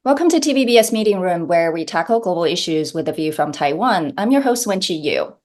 Welcome to TVBS Meeting Room, where we tackle global issues with a view from Taiwan. I'm your host, Wenqi Yu.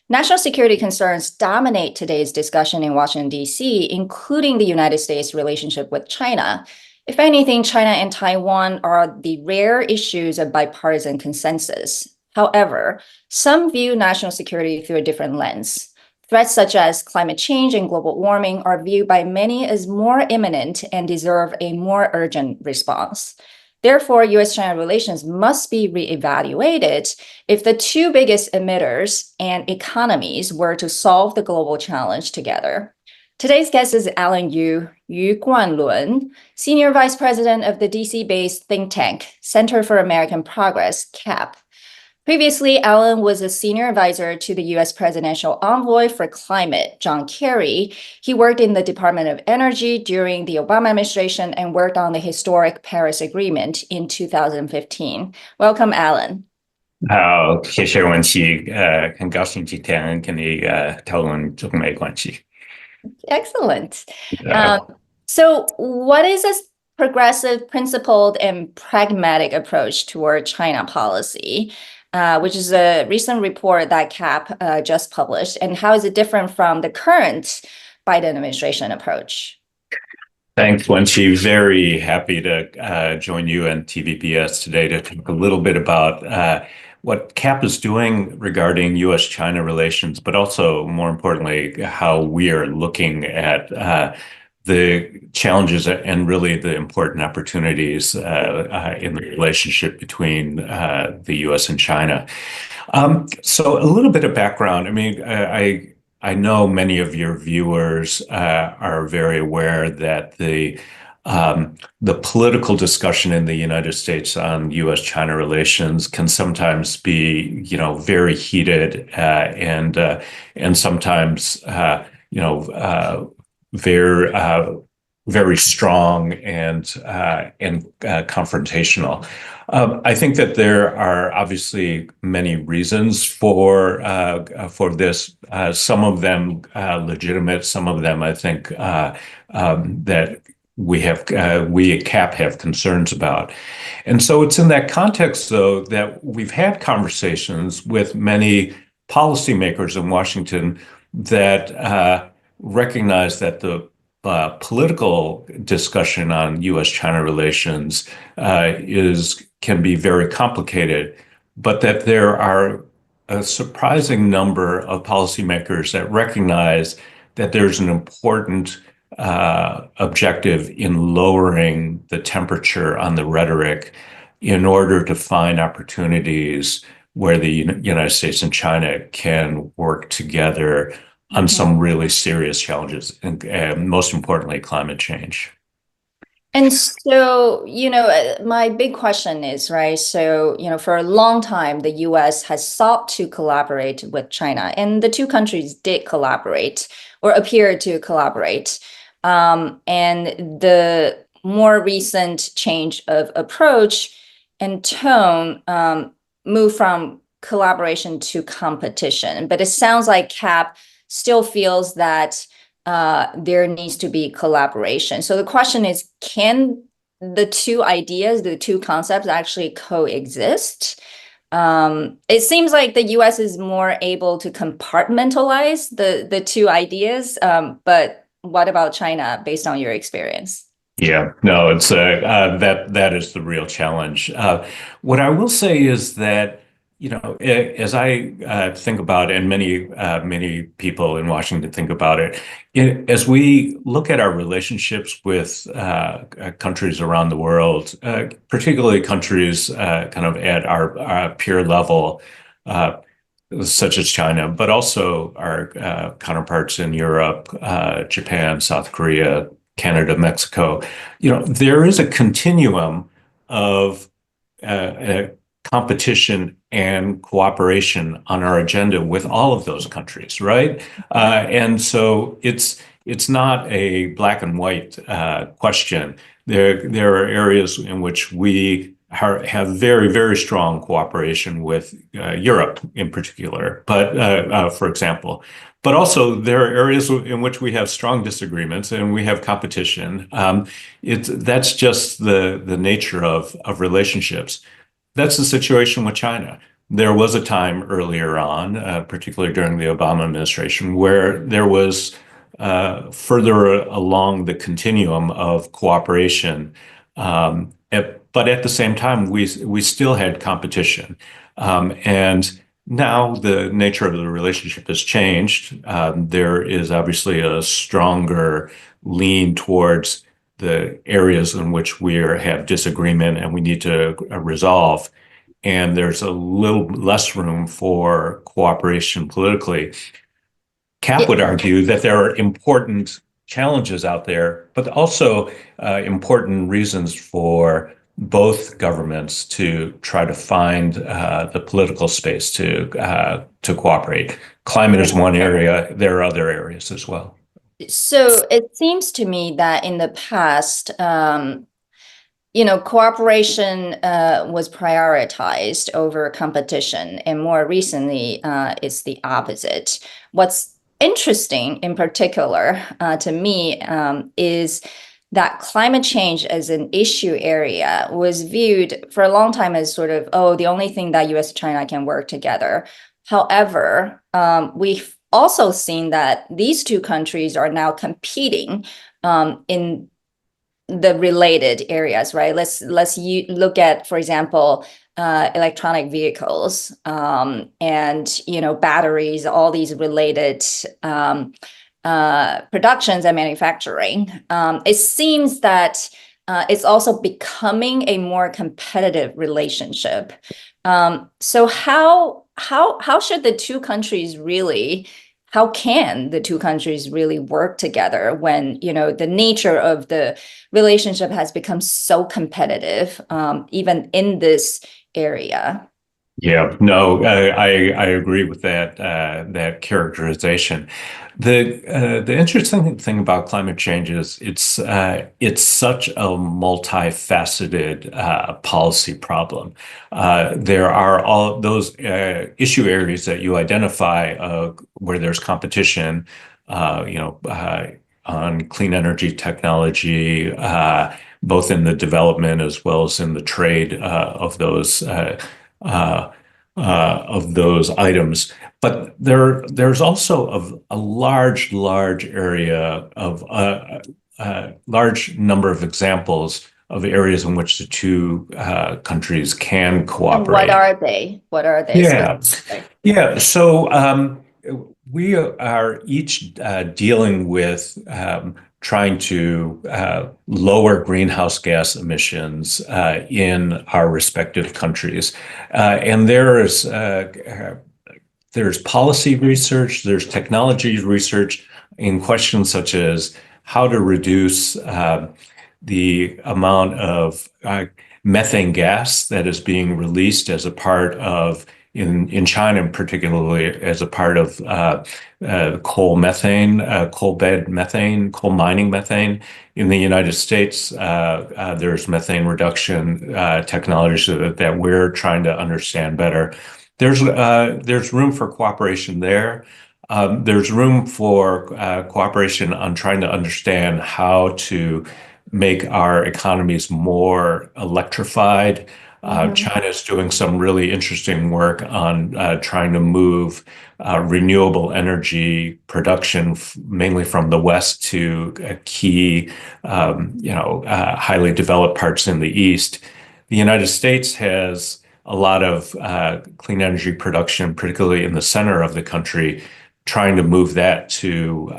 National security concerns dominate today's discussion in Washington, D.C., including the United States' relationship with China. If anything, China and Taiwan are the rare issues of bipartisan consensus. However, some view national security through a different lens. Threats such as climate change and global warming are viewed by many as more imminent and deserve a more urgent response. Therefore, U.S.-China relations must be reevaluated if the two biggest emitters and economies were to solve the global challenge together. Today's guest is Alan Yu Guanlun, Senior Vice President of the DC-based think tank, Center for American Progress, CAP. Previously, Alan was a senior advisor to the U.S. Presidential Envoy for Climate, John Kerry. He worked in the Department of Energy during the Obama administration and worked on the historic Paris Agreement in 2015. Welcome, Alan. 好，谢谢文琪，很高兴今天跟你讨论中美关系。Excellent. So what is a progressive, principled, and pragmatic approach toward China policy? Which is a recent report that CAP just published, and how is it different from the current Biden administration approach? Thanks, Wenqi. Very happy to join you and TVBS today to talk a little bit about what CAP is doing regarding U.S.-China relations, but also, more importantly, how we are looking at the challenges and really the important opportunities in the relationship between the U.S. and China. So a little bit of background. I mean, I know many of your viewers are very aware that the political discussion in the United States on U.S.-China relations can sometimes be, very heated and sometimes, very strong and confrontational. I think that there are obviously many reasons for this. Some of them legitimate. Some of them, I think, that we at CAP have concerns about. And so it's in that context, though, that we've had conversations with many policymakers in Washington that recognize that the political discussion on U.S.-China relations can be very complicated, but that there are a surprising number of policymakers that recognize that there's an important objective in lowering the temperature on the rhetoric in order to find opportunities where the United States and China can work together on some really serious challenges, and most importantly, climate change. And so, my big question is, right, so, for a long time, the U.S. has sought to collaborate with China, and the two countries did collaborate or appeared to collaborate. And the more recent change of approach and tone moved from collaboration to competition. But it sounds like CAP still feels that there needs to be collaboration. So the question is, can the two ideas, the two concepts actually coexist? It seems like the U.S. is more able to compartmentalize the two ideas, but what about China based on your experience? Yeah, no, it's that is the real challenge. What I will say is that, as I think about it, and many people in Washington think about it, as we look at our relationships with countries around the world, particularly countries kind of at our peer level, such as China, but also our counterparts in Europe, Japan, South Korea, Canada, Mexico, there is a continuum of competition and cooperation on our agenda with all of those countries, right? And so it's not a black and white question. There are areas in which we have very, very strong cooperation with Europe in particular, but for example. But also there are areas in which we have strong disagreements and we have competition. That's just the nature of relationships. That's the situation with China. There was a time earlier on, particularly during the Obama administration, where there was further along the continuum of cooperation. But at the same time, we still had competition. And now the nature of the relationship has changed. There is obviously a stronger lean towards the areas in which we have disagreement and we need to resolve. And there's a little less room for cooperation politically. Cap would argue that there are important challenges out there, but also important reasons for both governments to try to find the political space to cooperate. Climate is one area. There are other areas as well. So it seems to me that in the past, cooperation was prioritized over competition, and more recently, it's the opposite. What's interesting in particular to me is that climate change as an issue area was viewed for a long time as sort of, the only thing that US and China can work together. However, we've also seen that these two countries are now competing in the related areas, right? Let's look at, for example, electronic vehicles and batteries, all these related productions and manufacturing. It seems that it's also becoming a more competitive relationship. So how should the two countries really? How can the two countries really work together when the nature of the relationship has become so competitive, even in this area? Yeah, no, I agree with that characterization. The interesting thing about climate change is it's such a multifaceted policy problem. There are all those issue areas that you identify where there's competition, on clean energy technology, both in the development as well as in the trade of those items. But there's also a large area of large number of examples of areas in which the two countries can cooperate. And what are they? Yeah. So we are each dealing with trying to lower greenhouse gas emissions in our respective countries. And there's policy research, there's technology research in questions such as how to reduce the amount of methane gas that is being released as a part of in China, particularly as a part of coal bed methane, coal mining methane. In the United States, there's methane reduction technologies that we're trying to understand better. There's room for cooperation there. There's room for cooperation on trying to understand how to make our economies more electrified. China is doing some really interesting work on trying to move renewable energy production mainly from the West to key, highly developed parts in the East. The United States has a lot of clean energy production, particularly in the center of the country, trying to move that to,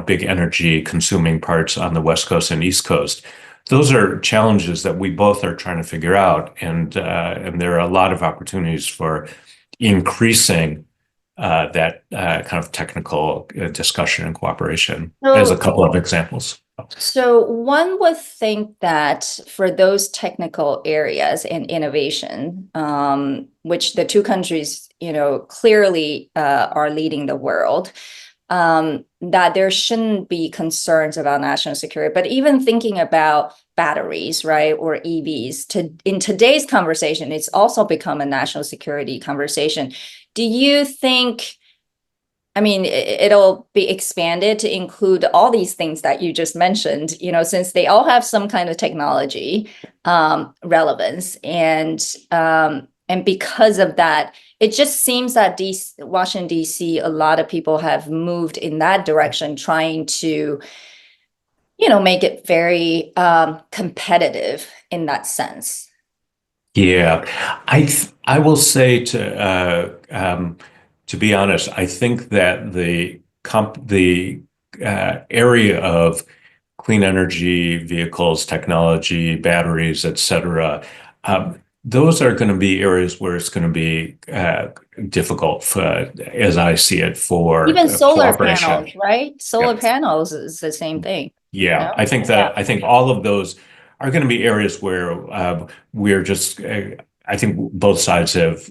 big energy consuming parts on the West Coast and East Coast. Those are challenges that we both are trying to figure out, and there are a lot of opportunities for increasing that kind of technical discussion and cooperation as a couple of examples. So one would think that for those technical areas and innovation, which the two countries, clearly are leading the world, that there shouldn't be concerns about national security. But even thinking about batteries, right, or EVs. In today's conversation, it's also become a national security conversation. Do you think, I mean, it'll be expanded to include all these things that you just mentioned, since they all have some kind of technology relevance. And because of that, it just seems that Washington, D.C., a lot of people have moved in that direction, trying to, make it very competitive in that sense. Yeah, I will say to be honest, I think that the area of clean energy vehicles, technology, batteries, et cetera, those are going to be areas where it's going to be difficult as I see it, for even solar cooperation. panels, right? Solar Yeah. panels is the same thing. Yeah, I think I think all of those are going to be areas where we're just, I think both sides have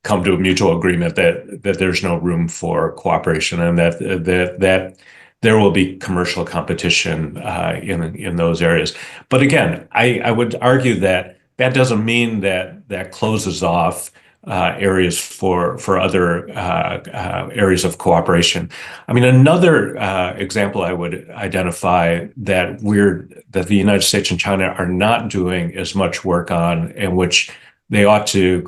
come to a mutual agreement that there's no room for cooperation, and that there will be commercial competition in those areas. But again, I would argue that doesn't mean that closes off areas for other areas of cooperation. I mean, another example I would identify that the United States and China are not doing as much work on, and which they ought to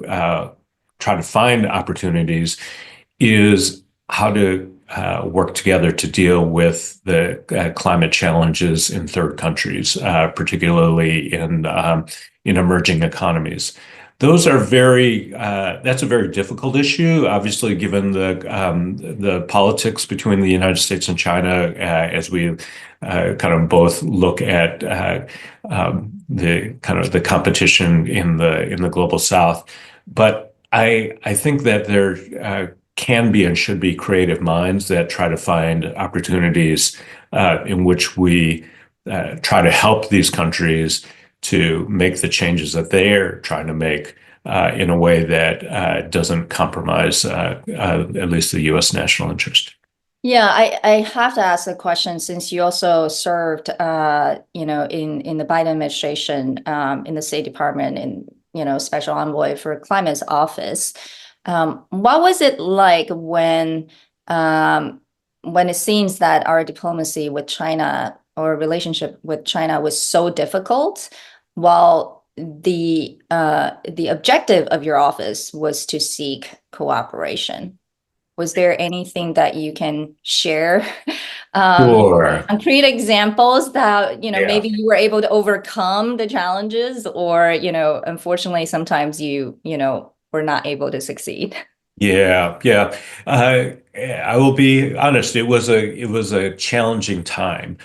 try to find opportunities, is how to work together to deal with the climate challenges in third countries, particularly in emerging economies. Those are that's a very difficult issue, obviously, given the politics between the United States and China, as we kind of both look at the competition in the global South. But I think that there can be and should be creative minds that try to find opportunities in which we try to help these countries to make the changes that they're trying to make in a way that doesn't compromise at least the U.S. national interest. Yeah, I have to ask a question, since you also served, in the Biden administration, in the State Department, and Special Envoy for Climate's office. What was it like when it seems that our diplomacy with China, or relationship with China, was so difficult, while the objective of your office was to seek cooperation? Was there anything that you can share? Sure. Concrete examples that, Yeah. maybe you were able to overcome the challenges, or, unfortunately, sometimes you were not able to succeed? Yeah. I will be honest. It was a challenging time,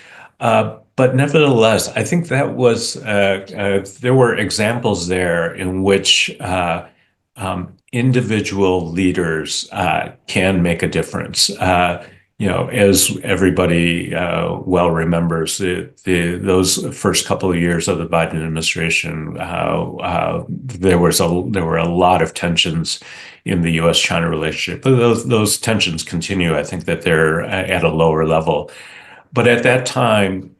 but nevertheless, I think that was there were examples there in which individual leaders can make a difference. As everybody well remembers, those first couple of years of the Biden administration, there were a lot of tensions in the U.S.-China relationship. But those tensions continue. I think that they're at a lower level. But at that time,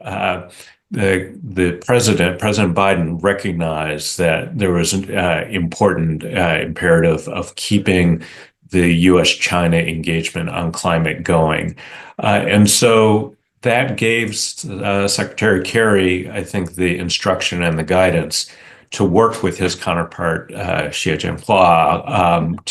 the President Biden, recognized that there was an important imperative of keeping the U.S.-China engagement on climate going. And so that gave Secretary Kerry, I think, the instruction and the guidance to work with his counterpart, Xie Jinping,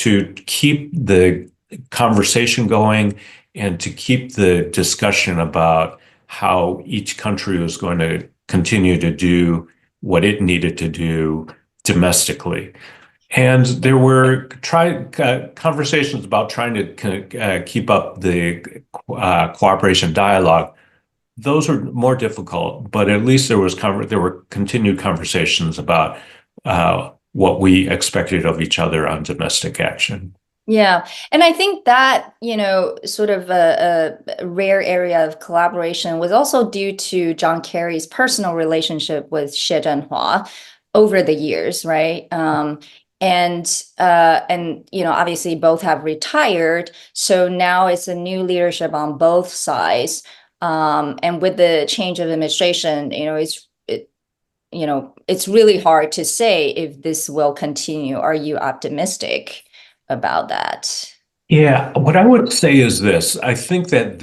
to keep the conversation going and to keep the discussion about how each country was going to continue to do what it needed to do domestically. And there were conversations about trying to keep up the cooperation dialogue. Those were more difficult, but at least there were continued conversations about what we expected of each other on domestic action. Yeah. And I think that, sort of a rare area of collaboration was also due to John Kerry's personal relationship with Xie Jinping over the years, right? And obviously both have retired. So now it's a new leadership on both sides. And with the change of administration, it's it's really hard to say if this will continue. Are you optimistic about that? Yeah, what I would say is this. I think that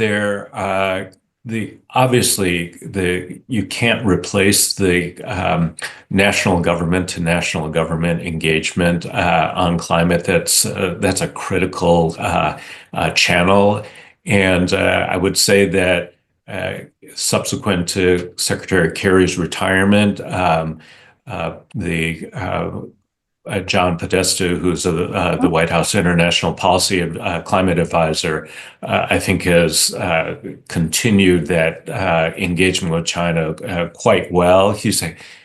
you can't replace the national government to national government engagement on climate. That's a critical channel, and I would say that subsequent to Secretary Kerry's retirement, John Podesta, who's the White House International Policy Climate Advisor, I think has continued that engagement with China quite well. He's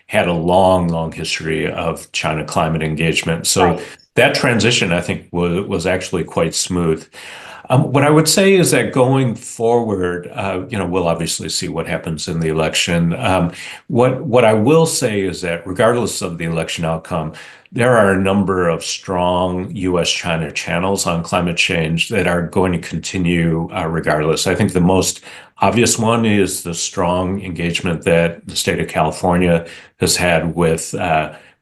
had a long history of China climate engagement. So that transition, I think, was actually quite smooth. What I would say is that going forward, we'll obviously see what happens in the election. What I will say is that regardless of the election outcome, there are a number of strong U.S.-China channels on climate change that are going to continue regardless. I think the most obvious one is the strong engagement that the state of California has had with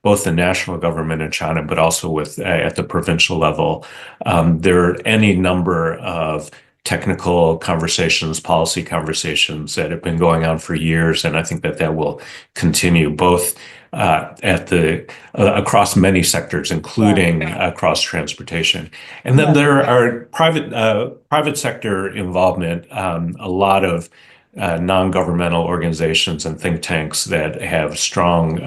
both the national government in China, but also with at the provincial level. There are any number of technical conversations, policy conversations that have been going on for years, and I think that will continue both across many sectors, including across transportation. And then there are private sector involvement, a lot of non-governmental organizations and think tanks that have strong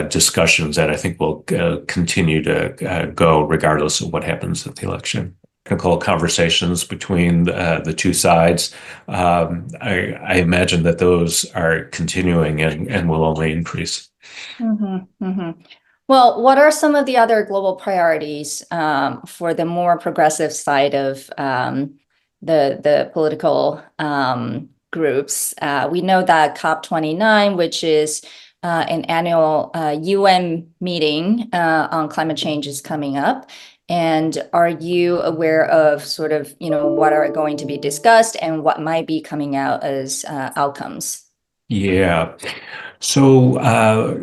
discussions that I think will continue to go regardless of what happens at the election. Technical conversations between the two sides, I imagine that those are continuing and will only increase. Well, what are some of the other global priorities for the more progressive side of the political groups? We know that COP29, which is an annual UN meeting on climate change, is coming up. And are you aware of sort of, what are going to be discussed and what might be coming out as outcomes? Yeah. So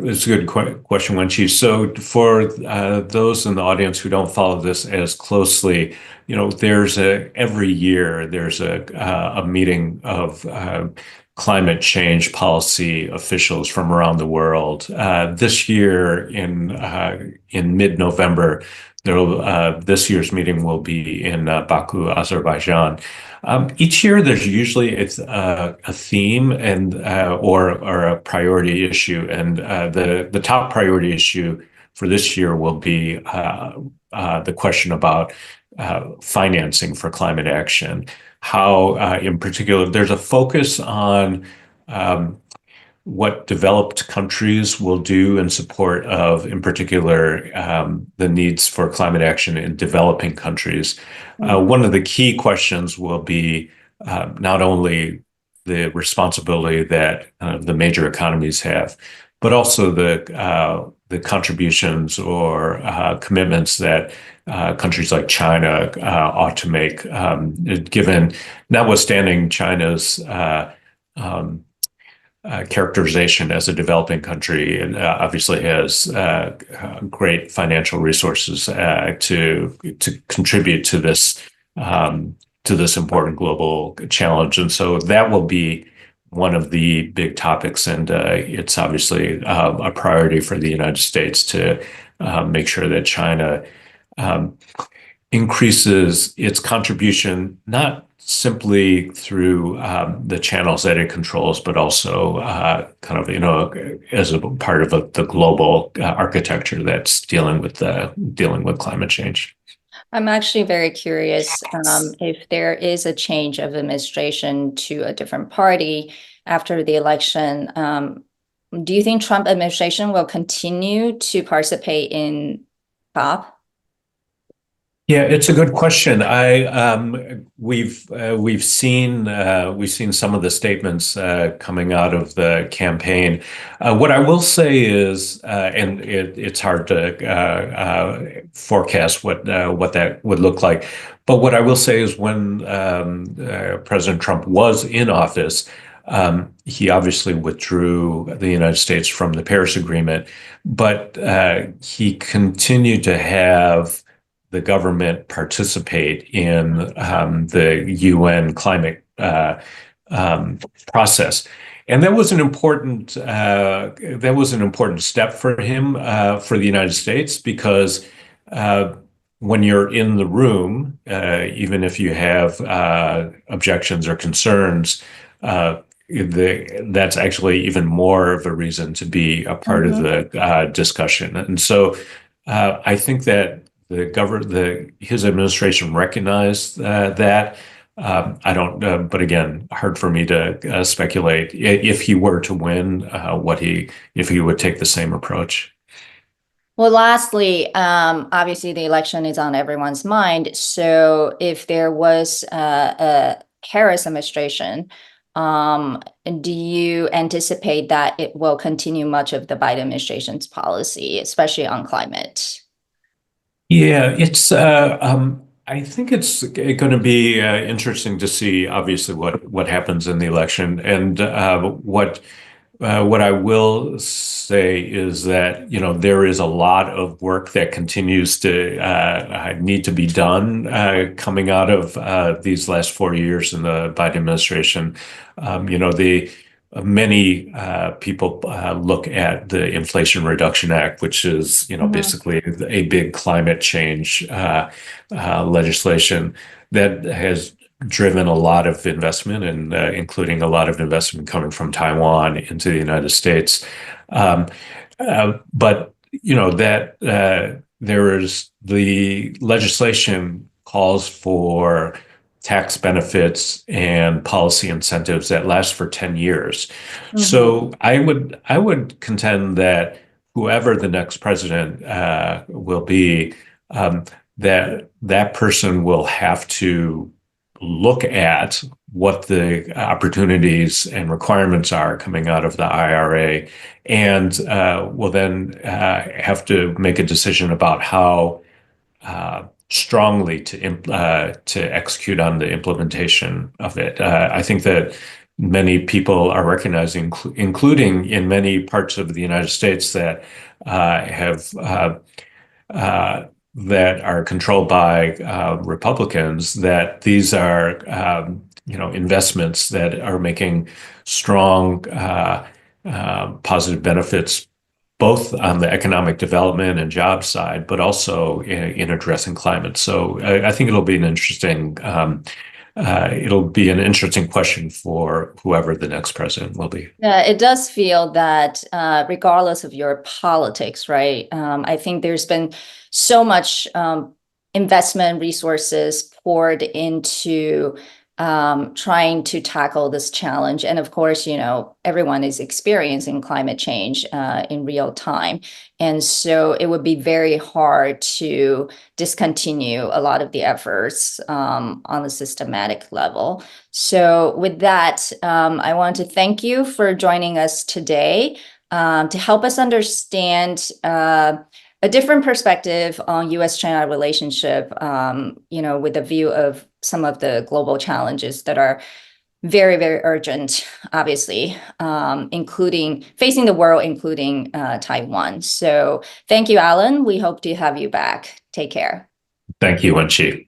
it's a good question, Wenqi. So for those in the audience who don't follow this as closely, every year there's a meeting of climate change policy officials from around the world. This year in mid-November, this year's meeting will be in Baku, Azerbaijan. Each year, there's usually a theme and or a priority issue, and the top priority issue for this year will be the question about financing for climate action. How, in particular, there's a focus on what developed countries will do in support of, in particular, the needs for climate action in developing countries. One of the key questions will be not only the responsibility that the major economies have, but also the contributions or commitments that countries like China ought to make, given notwithstanding China's characterization as a developing country, and obviously has great financial resources to contribute to this important global challenge. And so that will be one of the big topics, and it's obviously a priority for the United States to make sure that China increases its contribution, not simply through the channels that it controls, but also as a part of the global architecture that's dealing with climate change. I'm actually very curious if there is a change of administration to a different party after the election. Do you think Trump administration will continue to participate in COP? Yeah, it's a good question. We've seen some of the statements coming out of the campaign. What I will say is, and it's hard to forecast what that would look like. But what I will say is, when President Trump was in office, He obviously withdrew the United States from the Paris Agreement, but he continued to have the government participate in the UN climate process. And that was an important step for him, for the United States, because when you're in the room, even if you have objections or concerns, that's actually even more of a reason to be a part of the discussion. And so I think that his administration recognized that. I don't, but again, hard for me to speculate if he were to win, if he would take the same approach. Well, lastly, obviously the election is on everyone's mind. So if there was a Harris administration, do you anticipate that it will continue much of the Biden administration's policy, especially on climate? Yeah, I think it's going to be interesting to see, obviously, what happens in the election. And what I will say is that, there is a lot of work that continues to need to be done coming out of these last 4 years in the Biden administration. Many people look at the Inflation Reduction Act, which is, basically a big climate change legislation that has driven a lot of investment, and including a lot of investment coming from Taiwan into the United States. But there is the legislation calls for tax benefits and policy incentives that last for 10 years. So I would contend that whoever the next president will be, that person will have to look at what the opportunities and requirements are coming out of the IRA, and will then have to make a decision about how strongly to execute on the implementation of it. I think that many people are recognizing, including in many parts of the United States that that are controlled by Republicans, that these are investments that are making strong positive benefits, both on the economic development and job side, but also in addressing climate. So I think it'll be an interesting question for whoever the next president will be. Yeah, it does feel that regardless of your politics, right? I think there's been so much investment resources poured into trying to tackle this challenge. And of course, everyone is experiencing climate change in real time. And so it would be very hard to discontinue a lot of the efforts on a systematic level. So with that, I want to thank you for joining us today to help us understand a different perspective on U.S.-China relationship, with a view of some of the global challenges that are very, very urgent, obviously, including facing the world, including Taiwan. So thank you, Alan. We hope to have you back. Take care. Thank you, Wenqi.